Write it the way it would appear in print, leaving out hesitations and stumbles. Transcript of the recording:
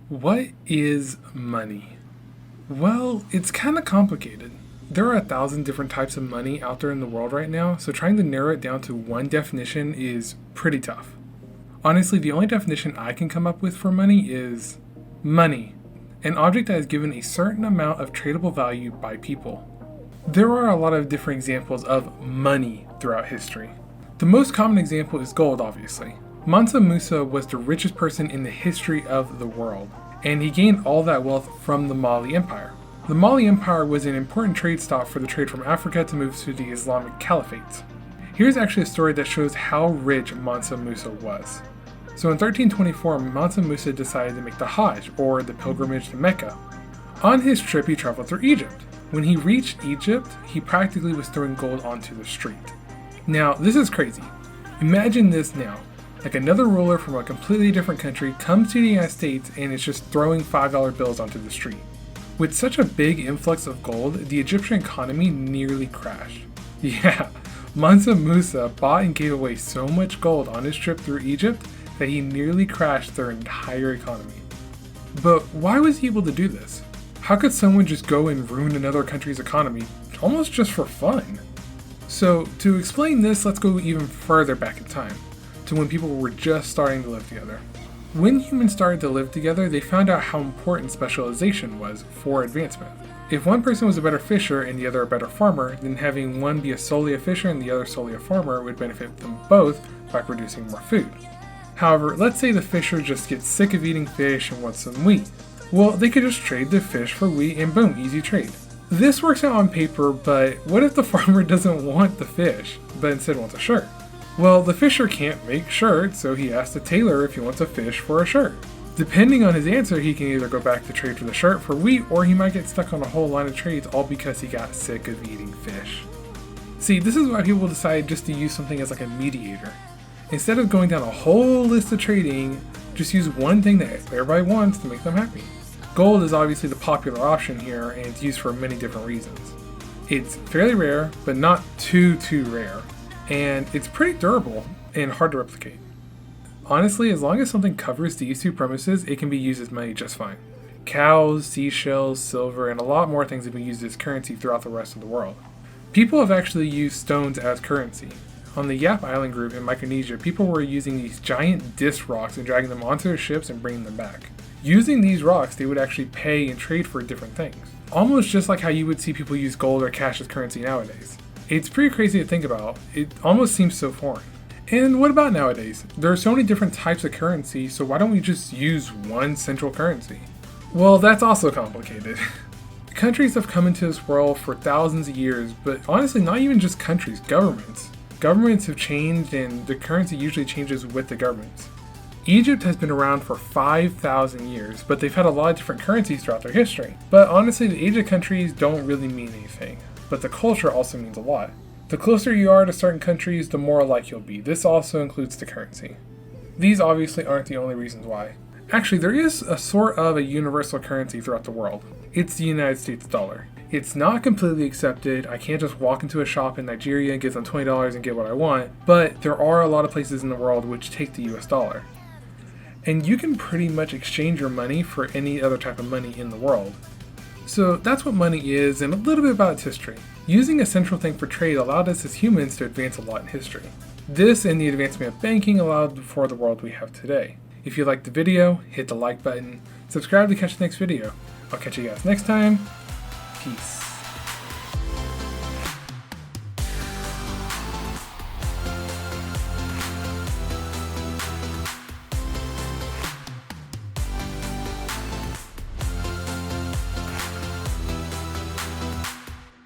What is money? Well, it's kind of complicated. There are 1,000 different types of money out there in the world right now, so trying to narrow it down to one definition is pretty tough. Honestly, the only definition I can come up with for money is money, an object that is given a certain amount of tradable value by people. There are a lot of different examples of money throughout history. The most common example is gold, obviously. Mansa Musa was the richest person in the history of the world, and he gained all that wealth from the Mali Empire. The Mali Empire was an important trade stop for the trade from Africa to move to the Islamic Caliphate. Here's actually a story that shows how rich Mansa Musa was. So in 1324, Mansa Musa decided to make the Hajj, or the pilgrimage to Mecca. On his trip, he traveled through Egypt. When he reached Egypt, he practically was throwing gold onto the street. Now, this is crazy. Imagine this now. Like another ruler from a completely different country comes to the United States and is just throwing $5 bills onto the street. With such a big influx of gold, the Egyptian economy nearly crashed. Yeah, Mansa Musa bought and gave away so much gold on his trip through Egypt that he nearly crashed their entire economy. But why was he able to do this? How could someone just go and ruin another country's economy almost just for fun? So to explain this, let's go even further back in time, to when people were just starting to live together. When humans started to live together, they found out how important specialization was for advancement. If one person was a better fisher and the other a better farmer, then having one be solely a fisher and the other solely a farmer would benefit them both by producing more food. However, let's say the fisher just gets sick of eating fish and wants some wheat. Well, they could just trade the fish for wheat and boom, easy trade. This works out on paper, but what if the farmer doesn't want the fish, but instead wants a shirt? Well, the fisher can't make shirts, so he asks the tailor if he wants a fish for a shirt. Depending on his answer, he can either go back to trade for the shirt for wheat, or he might get stuck on a whole line of trades all because he got sick of eating fish. See, this is why people decide just to use something as like a mediator. Instead of going down a whole list of trading, just use one thing that everybody wants to make them happy. Gold is obviously the popular option here, and it's used for many different reasons. It's fairly rare, but not too rare. And it's pretty durable and hard to replicate. Honestly, as long as something covers these two premises, it can be used as money just fine. Cows, seashells, silver, and a lot more things have been used as currency throughout the rest of the world. People have actually used stones as currency. On the Yap Island group in Micronesia, people were using these giant disc rocks and dragging them onto their ships and bringing them back. Using these rocks, they would actually pay and trade for different things. Almost just like how you would see people use gold or cash as currency nowadays. It's pretty crazy to think about. It almost seems so foreign. And what about nowadays? There are so many different types of currency, so why don't we just use one central currency? Well, that's also complicated. Countries have come into this world for thousands of years, but honestly, not even just countries, governments. Governments have changed, and the currency usually changes with the governments. Egypt has been around for 5,000 years, but they've had a lot of different currencies throughout their history. But honestly, the age of countries don't really mean anything. But the culture also means a lot. The closer you are to certain countries, the more alike you'll be. This also includes the currency. These obviously aren't the only reasons why. Actually, there is a sort of a universal currency throughout the world. It's the United States dollar. It's not completely accepted. I can't just walk into a shop in Nigeria and give them $20 and get what I want, but there are a lot of places in the world which take the US dollar. And you can pretty much exchange your money for any other type of money in the world. So that's what money is, and a little bit about its history. Using a central thing for trade allowed us as humans to advance a lot in history. This and the advancement of banking allowed for the world we have today. If you liked the video, hit the like button, subscribe to catch the next video. I'll catch you guys next time. Peace.